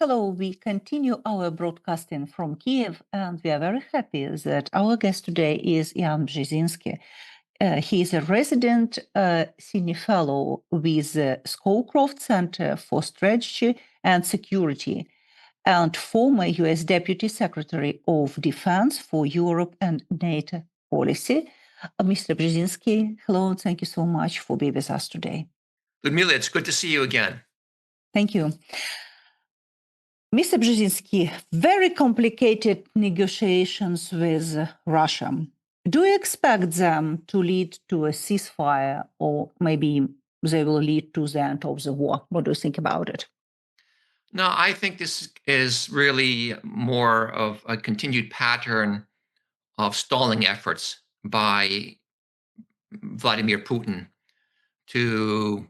Hello, we continue our broadcasting from Kiev, and we are very happy that our guest today is Ian Brzezinski. He is a resident senior fellow with the Scowcroft Center for Strategy and Security and former US Deputy Secretary of Defense for Europe and NATO Policy. Mr. Brzezinski, hello, thank you so much for being with us today. Ludmila, it's good to see you again. Thank you. Mr. Brzezinski, very complicated negotiations with Russia. Do you expect them to lead to a ceasefire, or maybe they will lead to the end of the war? What do you think about it? No, I think this is really more of a continued pattern of stalling efforts by Vladimir Putin to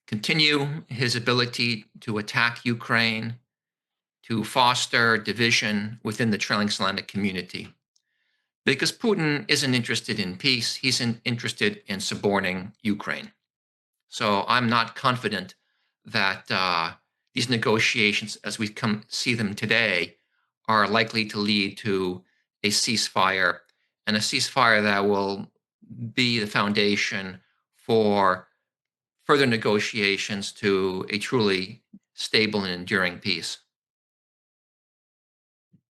continue his ability to attack Ukraine, to foster division within the transatlantic community. Because Putin isn't interested in peace, he's interested in suborning Ukraine. So I'm not confident that these negotiations, as we see them today, are likely to lead to a ceasefire, and a ceasefire that will be the foundation for further negotiations to a truly stable and enduring peace.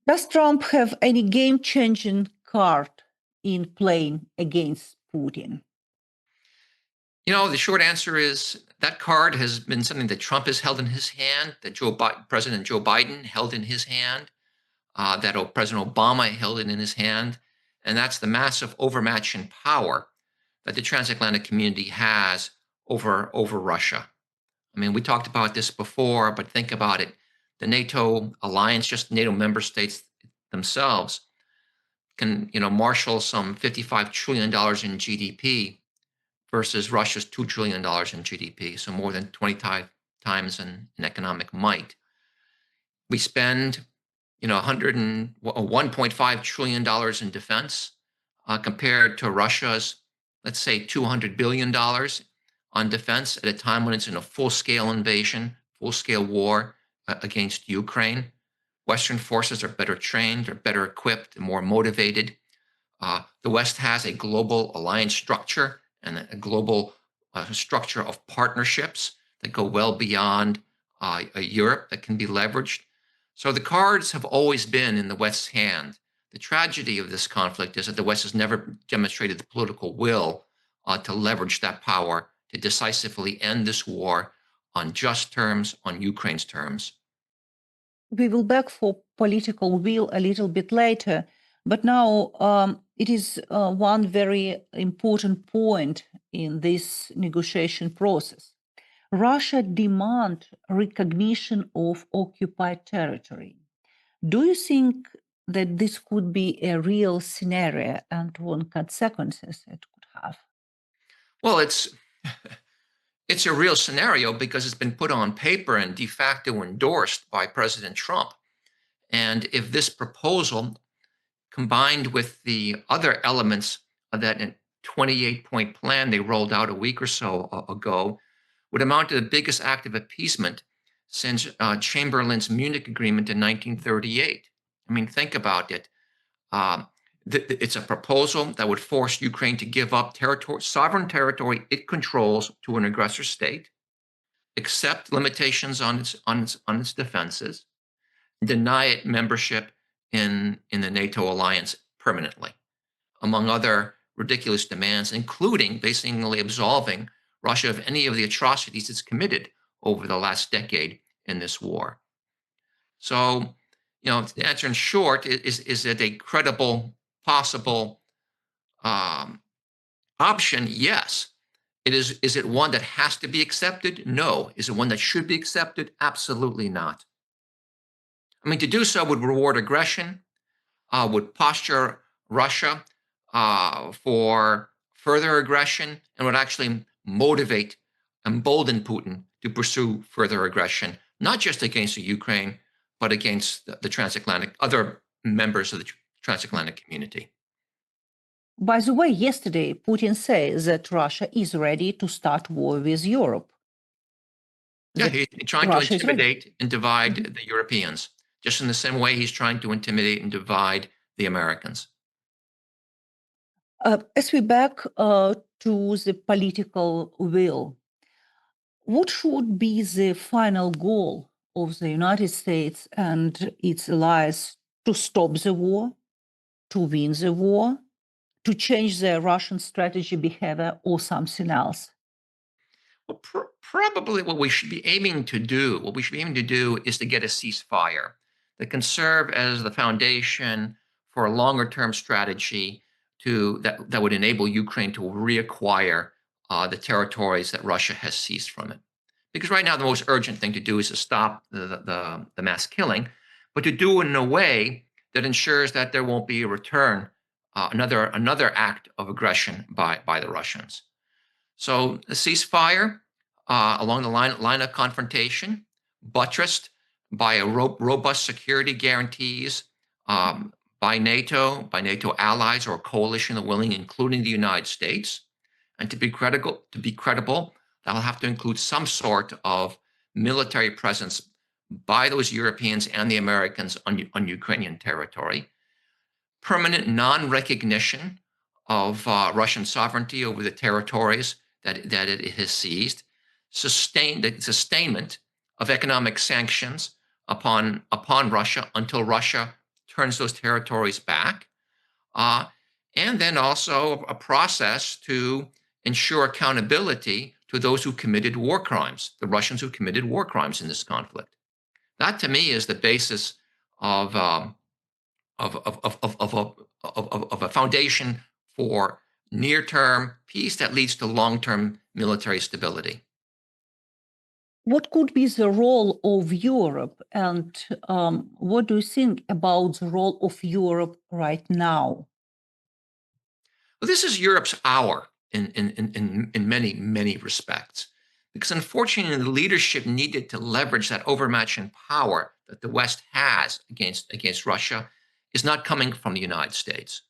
Does Trump have any game-changing card in playing against Putin? You know, the short answer is that card has been something that Trump has held in his hand, that President Joe Biden held in his hand, that President Obama held it in his hand, and that's the massive overmatch in power that the transatlantic community has over Russia. I mean, we talked about this before, but think about it. The NATO alliance, just NATO member states themselves, can marshal some $55 trillion in GDP versus Russia's $2 trillion in GDP, so more than 20 times in economic might. We spend $1.5 trillion in defense compared to Russia's, let's say, $200 billion on defense at a time when it's in a full-scale invasion, full-scale war against Ukraine. Western forces are better trained, are better equipped, and more motivated. The West has a global alliance structure and a global structure of partnerships that go well beyond Europe that can be leveraged. So the cards have always been in the West's hand. The tragedy of this conflict is that the West has never demonstrated the political will to leverage that power to decisively end this war on just terms, on Ukraine's terms. We will back for political will a little bit later, but now it is one very important point in this negotiation process. Russia demands recognition of occupied territory. Do you think that this could be a real scenario and what consequences it could have? Well, it's a real scenario because it's been put on paper and de facto endorsed by President Trump. And if this proposal, combined with the other elements of that 28-point plan they rolled out a week or so ago, would amount to the biggest act of appeasement since Chamberlain's Munich Agreement in 1938. I mean, think about it. It's a proposal that would force Ukraine to give up sovereign territory it controls to an aggressor state, accept limitations on its defenses, deny it membership in the NATO alliance permanently, among other ridiculous demands, including basically absolving Russia of any of the atrocities it's committed over the last decade in this war. So, the answer in short is it a credible, possible option? Yes. Is it one that has to be accepted? No. Is it one that should be accepted? Absolutely not. I mean, to do so would reward aggression, would posture Russia for further aggression, and would actually motivate, embolden Putin to pursue further aggression, not just against the Ukraine, but against the transatlantic, other members of the transatlantic community. By the way, yesterday, Putin says that Russia is ready to start war with Europe. Yeah, that he's trying to Russia is ready. intimidate and divide the Europeans, just in the same way he's trying to intimidate and divide the Americans. As we back to the political will, what should be the final goal of the United States and its allies to stop the war, to win the war, to change the Russian strategy behavior, or something else? Well, probably what we should be aiming to do, is to get a ceasefire that can serve as the foundation for a longer term strategy that would enable Ukraine to reacquire the territories that Russia has seized from it. Because right now, the most urgent thing to do is to stop the mass killing, but to do it in a way that ensures that there won't be a return, another act of aggression by the Russians. So a ceasefire along the line of confrontation, buttressed by a robust security guarantees by NATO allies or a coalition of willing, including the United States. And to be credible, that'll have to include some sort of military presence by those Europeans and the Americans on Ukrainian territory, permanent non-recognition of Russian sovereignty over the territories that it has seized, sustainment of economic sanctions upon Russia until Russia turns those territories back, uh, and then also a process to ensure accountability to those who committed war crimes, the Russians who committed war crimes in this conflict. That, to me, is the basis of of of of of of a of a foundation for near-term peace that leads to long-term military stability. What could be the role of Europe, and what do you think about the role of Europe right now? Well, this is Europe's hour in many respects, because unfortunately, the leadership needed to leverage that overmatch in power that the West has against Russia is not coming from the United States.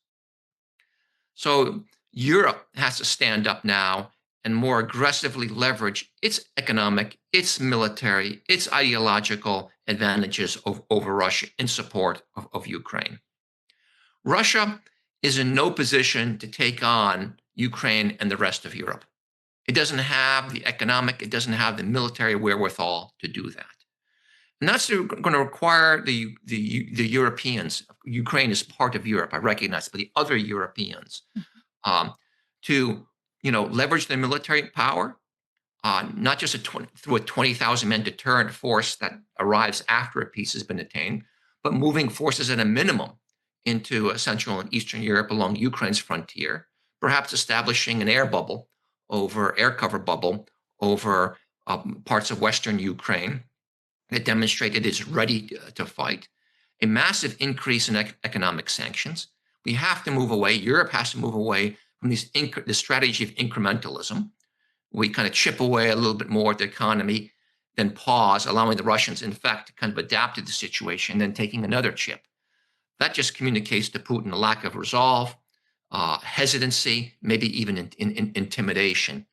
So Europe has to stand up now and more aggressively leverage its economic, its military, its ideological advantages over Russia in support of Ukraine. Russia is in no position to take on Ukraine and the rest of Europe. It doesn't have the economic, it doesn't have the military wherewithal to do that. And that's going to require the Europeans. Ukraine is part of Europe, I recognize, but the other Europeans um, to leverage their military power, not just through a 20,000 men deterrent force that arrives after a peace has been attained, but moving forces at a minimum into Central and Eastern Europe along Ukraine's frontier, perhaps establishing an air cover bubble over parts of Western Ukraine that demonstrate it is ready to fight, a massive increase in economic sanctions. We have to move away. Europe has to move away from this strategy of incrementalism. We kind of chip away a little bit more at the economy, then pause, allowing the Russians, in fact, to kind of adapt to the situation, then taking another chip. That just communicates to Putin a lack of resolve, hesitancy, maybe even intimidation.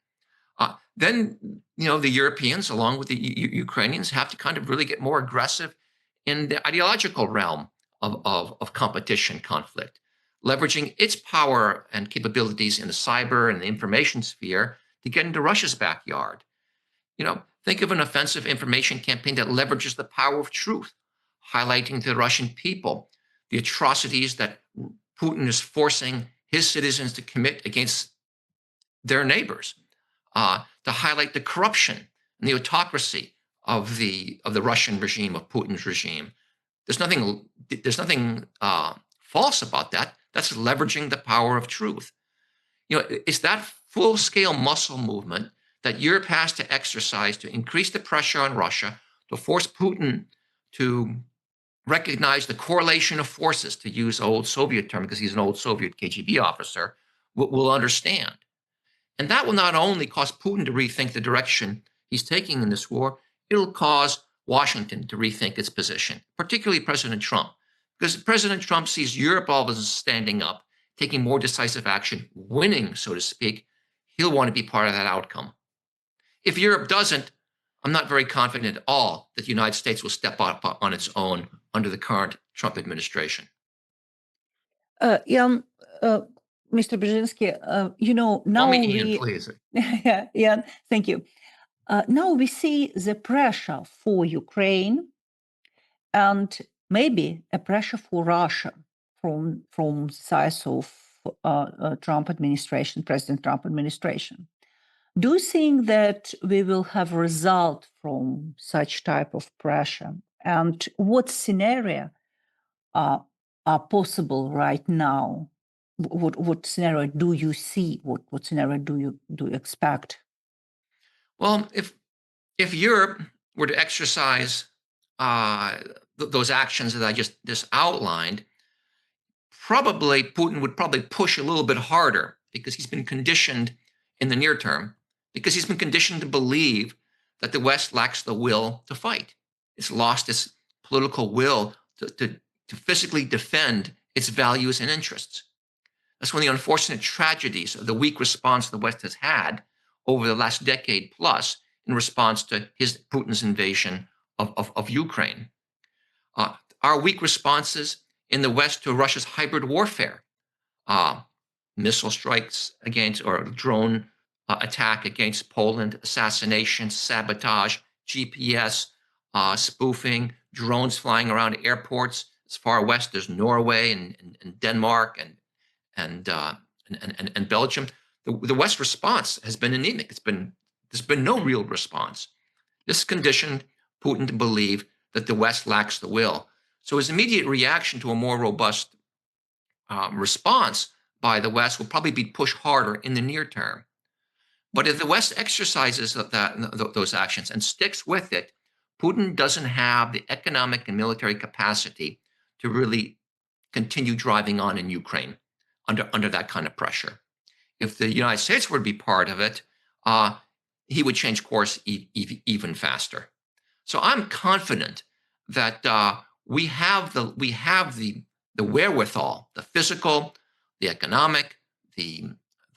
Then, the Europeans, along with the Ukrainians, have to kind of really get more aggressive in the ideological realm of competition conflict, leveraging its power and capabilities in the cyber and the information sphere to get into Russia's backyard. Think of an offensive information campaign that leverages the power of truth, highlighting to the Russian people the atrocities that Putin is forcing his citizens to commit against their neighbors, to highlight the corruption and the autocracy of the Russian regime, of Putin's regime. There's nothing false about that. That's leveraging the power of truth. It's that full-scale muscle movement that Europe has to exercise to increase the pressure on Russia, to force Putin to recognize the correlation of forces, to use old Soviet term because he's an old Soviet KGB officer, will understand. And that will not only cause Putin to rethink the direction he's taking in this war, it'll cause Washington to rethink its position, particularly President Trump, because President Trump sees Europe all of a sudden standing up, taking more decisive action, winning, so to speak. He'll want to be part of that outcome. If Europe doesn't, I'm not very confident at all that the United States will step up on its own under the current Trump administration. Ian, Mr. Brzezinski, Call now me Ian, we, please. yeah, Ian, thank you. Now we see the pressure for Ukraine and maybe a pressure for Russia from size of Trump administration, President Trump administration. Do you think that we will have a result from such type of pressure? And what scenario are possible right now? What scenario do you see? What scenario do you expect? Well, if Europe were to exercise those actions that I just outlined, probably Putin would probably push a little bit harder because he's been conditioned in the near term, because he's been conditioned to believe that the West lacks the will to fight. It's lost its political will to physically defend its values and interests. That's one of the unfortunate tragedies of the weak response the West has had over the last decade plus in response to Putin's invasion of Ukraine. Our weak responses in the West to Russia's hybrid warfare, uh, missile strikes against or drone attack against Poland, assassination, sabotage, GPS, spoofing, drones flying around airports as far west as Norway and Denmark and Belgium. The West response has been anemic. There's been no real response. This conditioned Putin to believe that the West lacks the will. So his immediate reaction to a more robust response by the West will probably be pushed harder in the near term. But if the West exercises those actions and sticks with it, Putin doesn't have the economic and military capacity to really continue driving on in Ukraine under that kind of pressure. If the United States were to be part of it, he would change course even faster. So I'm confident that we have the wherewithal, the physical, the economic, the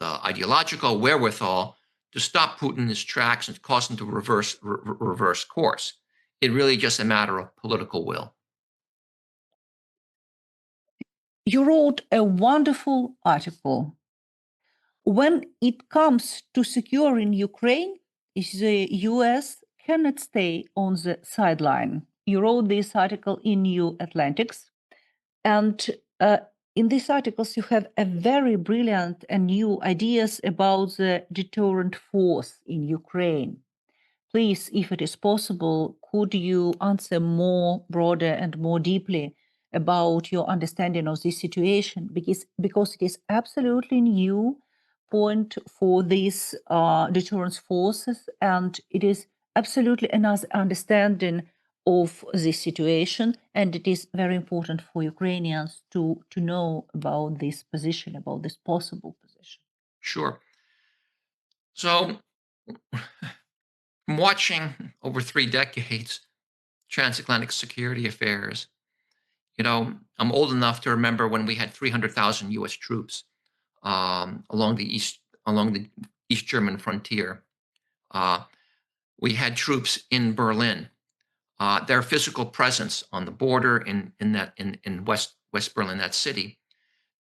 ideological wherewithal to stop Putin in his tracks and cause him to reverse course. It's really just a matter of political will. You wrote a wonderful article. When it comes to securing Ukraine, the US cannot stay on the sideline. You wrote this article in New Atlantics, and in these articles you have a very brilliant and new ideas about the deterrent force in Ukraine. Please, if it is possible, could you answer more broader and more deeply about your understanding of this situation? Because it is absolutely new point for these deterrence forces, and it is absolutely another understanding of this situation, and it is very important for Ukrainians to know about this position, about this possible position. Sure. So, from watching over 3 decades transatlantic security affairs, I'm old enough to remember when we had 300,000 U.S. troops along the East German frontier. We had troops in Berlin. Their physical presence on the border in West Berlin, that city,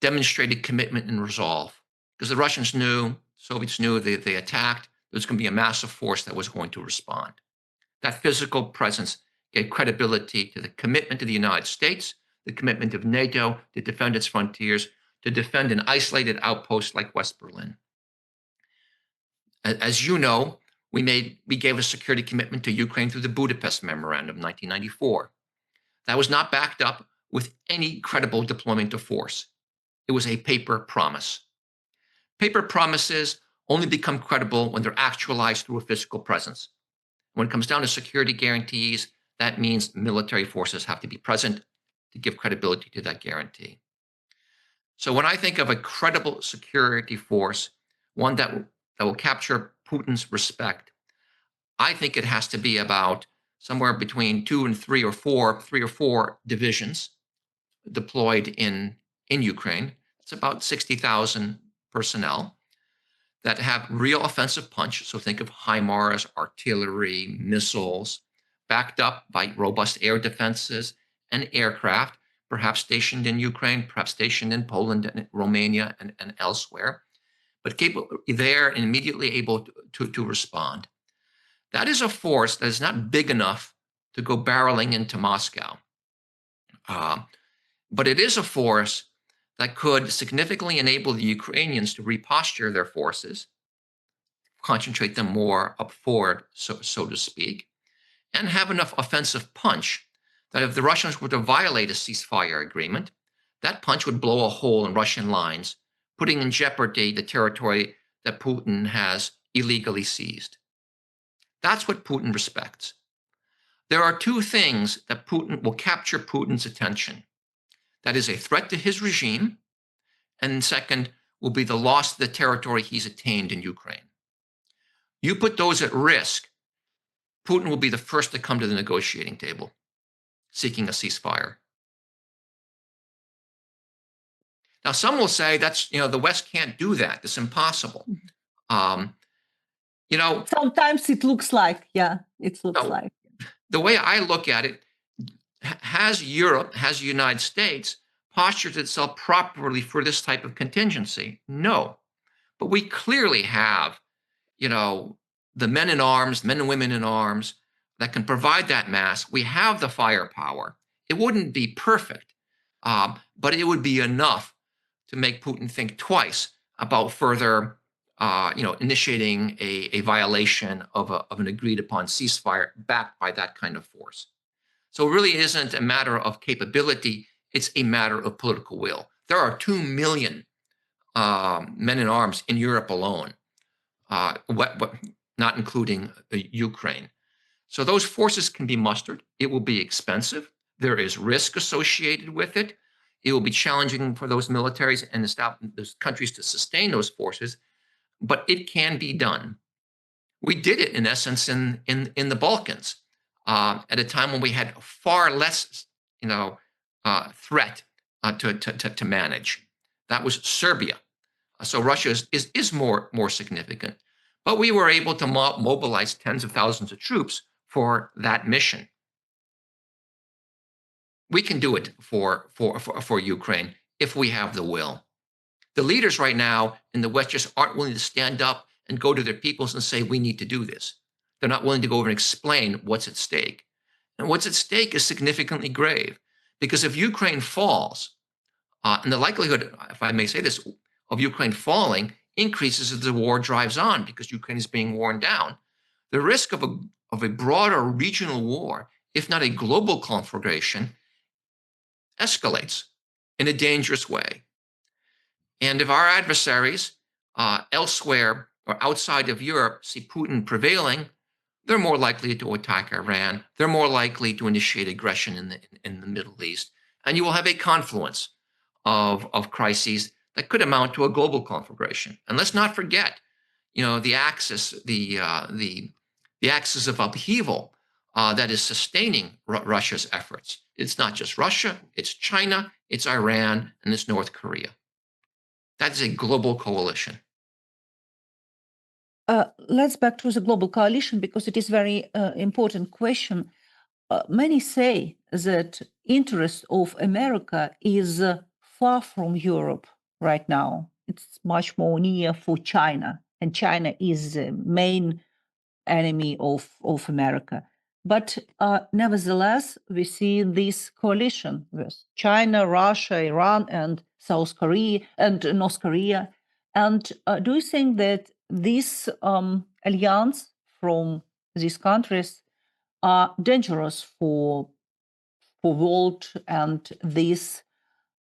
demonstrated commitment and resolve because the Russians knew, Soviets knew that they attacked. There was going to be a massive force that was going to respond. That physical presence gave credibility to the commitment of the United States, the commitment of NATO to defend its frontiers, to defend an isolated outpost like West Berlin. As you know, we gave a security commitment to Ukraine through the Budapest Memorandum of 1994. That was not backed up with any credible deployment of force. It was a paper promise. Paper promises only become credible when they're actualized through a physical presence. When it comes down to security guarantees, that means military forces have to be present to give credibility to that guarantee. So when I think of a credible security force, one that will capture Putin's respect, I think it has to be about somewhere between 2 and 3 or 4 divisions deployed in Ukraine. It's about 60,000 personnel. that have real offensive punch. So think of HIMARS, artillery, missiles, backed up by robust air defenses and aircraft, perhaps stationed in Ukraine, perhaps stationed in Poland and Romania and elsewhere, but capable there and immediately able to respond. That is a force that is not big enough to go barreling into Moscow. But it is a force that could significantly enable the Ukrainians to reposture their forces, concentrate them more up forward, so to speak, and have enough offensive punch that if the Russians were to violate a ceasefire agreement, that punch would blow a hole in Russian lines, putting in jeopardy the territory that Putin has illegally seized. That's what Putin respects. There are two things that Putin will capture Putin's attention. That is a threat to his regime, and second will be the loss of the territory he's attained in Ukraine. You put those at risk, Putin will be the first to come to the negotiating table, seeking a ceasefire. Now, some will say that's, the West can't do that. It's impossible. Sometimes it looks like, it looks like. The way I look at it, has Europe, has the United States postured itself properly for this type of contingency? No. But we clearly have, the men in arms, men and women in arms that can provide that mass. We have the firepower. It wouldn't be perfect, but it would be enough to make Putin think twice about further, initiating a violation of an agreed upon ceasefire backed by that kind of force. So it really isn't a matter of capability. It's a matter of political will. There are 2 million men in arms in Europe alone, not including Ukraine. So those forces can be mustered. It will be expensive. There is risk associated with it. It will be challenging for those militaries and those countries to sustain those forces, but it can be done. We did it, in essence, in the Balkans at a time when we had far less, threat to manage. That was Serbia. So Russia is more significant, but we were able to mobilize tens of thousands of troops for that mission. We can do it for Ukraine if we have the will. The leaders right now in the West just aren't willing to stand up and go to their peoples and say, we need to do this. They're not willing to go over and explain what's at stake. And what's at stake is significantly grave, because if Ukraine falls, and the likelihood, if I may say this, of Ukraine falling increases as the war drives on, because Ukraine is being worn down. The risk of a broader regional war, if not a global conflagration, escalates in a dangerous way. And if our adversaries elsewhere or outside of Europe see Putin prevailing, they're more likely to attack Iran. They're more likely to initiate aggression in the Middle East. And you will have a confluence of crises that could amount to a global conflagration. And let's not forget, the axis of upheaval that is sustaining Russia's efforts. It's not just Russia, it's China, it's Iran, and it's North Korea. That is a global coalition. Let's back to the global coalition, because it is a very important question. Many say that interest of America is far from Europe right now. It's much more near for China, and China is the main enemy of America. But nevertheless, we see this coalition with China, Russia, Iran, and South Korea and North Korea. And do you think that this alliance from these countries are dangerous for world, and this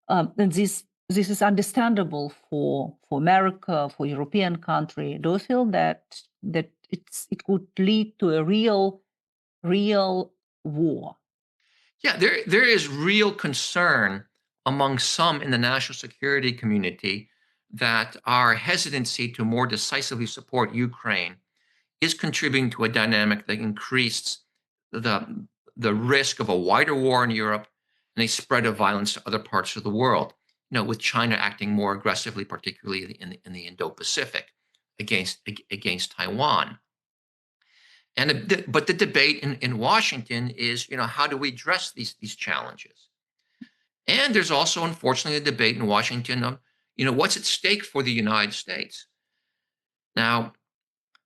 is understandable for America, for European country? Do you feel that it could lead to a real war? Yeah, there is real concern among some in the national security community that our hesitancy to more decisively support Ukraine is contributing to a dynamic that increased the risk of a wider war in Europe and a spread of violence to other parts of the world. With China acting more aggressively, particularly in the Indo-Pacific, against Taiwan. But the debate in Washington is, how do we address these challenges? And there's also, unfortunately, a debate in Washington of, what's at stake for the United States. Now,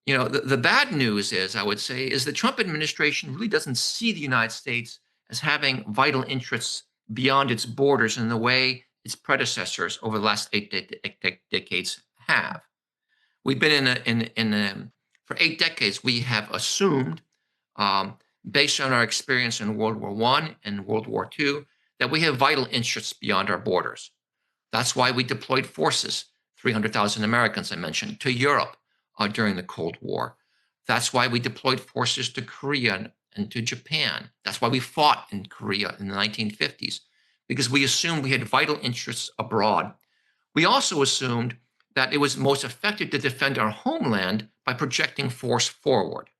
the bad news is, I would say, is the Trump administration really doesn't see the United States as having vital interests beyond its borders in the way its predecessors over the last decades have. We've been for 8 decades, we have assumed, based on our experience in World War I and World War II, that we have vital interests beyond our borders. That's why we deployed forces, 300,000 Americans I mentioned, to Europe during the Cold War. That's why we deployed forces to Korea and to Japan. That's why we fought in Korea in the 1950s, because we assumed we had vital interests abroad. We also assumed that it was most effective to defend our homeland by projecting force forward.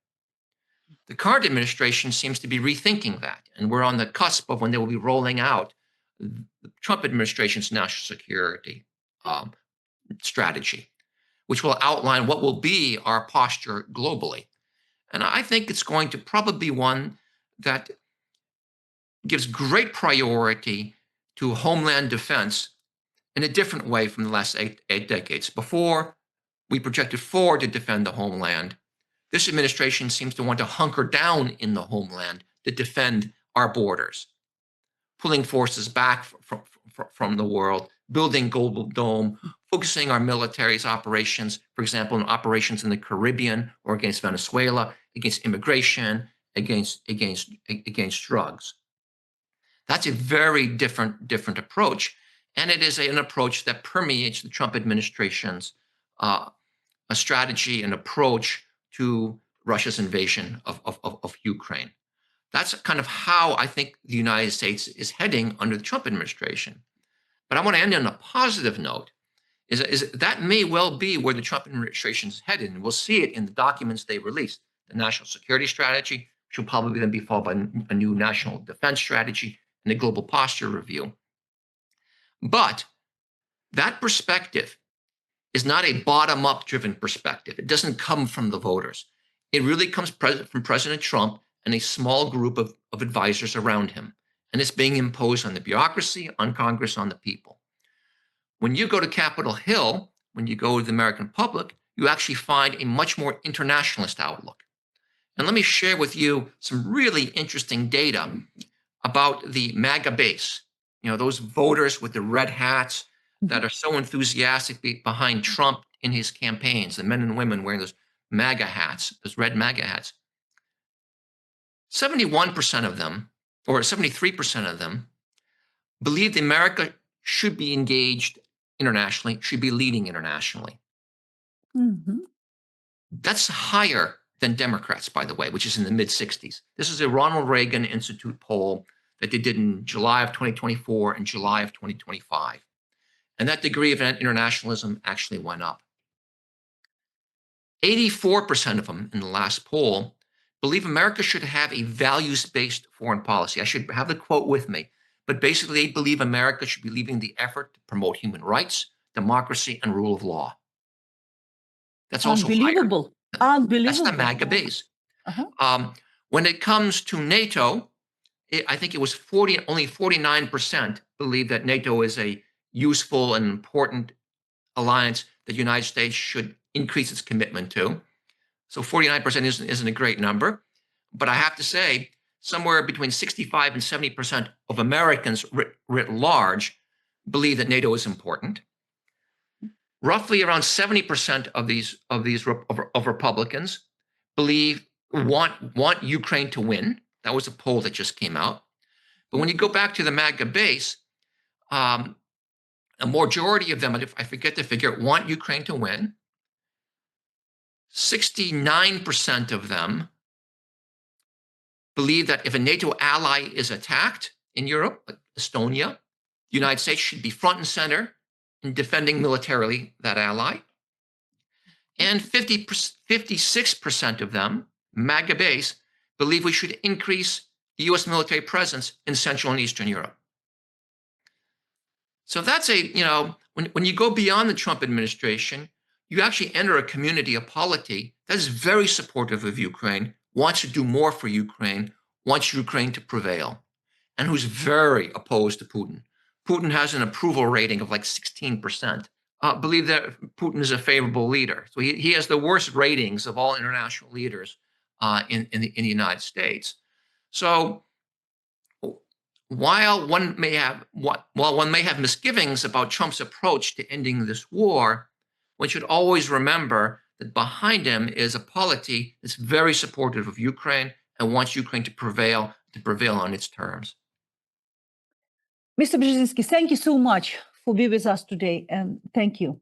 The current administration seems to be rethinking that, and we're on the cusp of when they will be rolling out the Trump administration's national security strategy, which will outline what will be our posture globally. And I think it's going to probably be one that gives great priority to homeland defense in a different way from the last eight decades. Before, we projected forward to defend the homeland. This administration seems to want to hunker down in the homeland to defend our borders, pulling forces back from the world, building Global Dome, focusing our military's operations, for example, in operations in the Caribbean or against Venezuela, against immigration, against drugs. That's a very different approach. And it is an approach that permeates the Trump administration's a strategy and approach to Russia's invasion of Ukraine. That's kind of how I think the United States is heading under the Trump administration. But I want to end on a positive note, is that may well be where the Trump administration is headed. And we'll see it in the documents they released. The national security strategy, which will probably then be followed by a new national defense strategy and a global posture review. But that perspective is not a bottom-up driven perspective. It doesn't come from the voters. It really comes from President Trump and a small group of advisors around him. And it's being imposed on the bureaucracy, on Congress, on the people. When you go to Capitol Hill, when you go to the American public, you actually find a much more internationalist outlook. And let me share with you some really interesting data about the MAGA base. Those voters with the red hats that are so enthusiastic behind Trump in his campaigns, the men and women wearing those MAGA hats, those red MAGA hats. 71% of them, or 73% of them, believe that America should be engaged internationally, should be leading internationally. Mm-hmm. That's higher than Democrats, by the way, which is in the mid-60s. This is a Ronald Reagan Institute poll that they did in July of 2024 and July of 2025. And that degree of internationalism actually went up. 84% of them in the last poll believe America should have a values-based foreign policy. I should have the quote with me, but basically they believe America should be leading the effort to promote human rights, democracy, and rule of law. That's also unbelievable. higher. Unbelievable. That's the MAGA base. Uh-huh. When it comes to NATO, I think it was only 49% believe that NATO is a useful and important alliance that the United States should increase its commitment to. So 49% isn't a great number. But I have to say, somewhere between 65 and 70% of Americans writ large believe that NATO is important. Roughly around 70% of these Republicans want Ukraine to win. That was a poll that just came out. But when you go back to the MAGA base, a majority of them, I forget the figure, want Ukraine to win. 69% of them believe that if a NATO ally is attacked in Europe, like Estonia, the United States should be front and center in defending militarily that ally. And 56% of them, MAGA base, believe we should increase the U.S. military presence in Central and Eastern Europe. So that's when you go beyond the Trump administration, you actually enter a community, a polity that is very supportive of Ukraine, wants to do more for Ukraine, wants Ukraine to prevail, and who's very opposed to Putin. Putin has an approval rating of like 16%. Believe that Putin is a favorable leader. So he has the worst ratings of all international leaders in the United States. So while one may have misgivings about Trump's approach to ending this war, one should always remember that behind him is a polity that's very supportive of Ukraine and wants Ukraine to prevail on its terms. Mr. Brzezinski, thank you so much for being with us today, and thank you.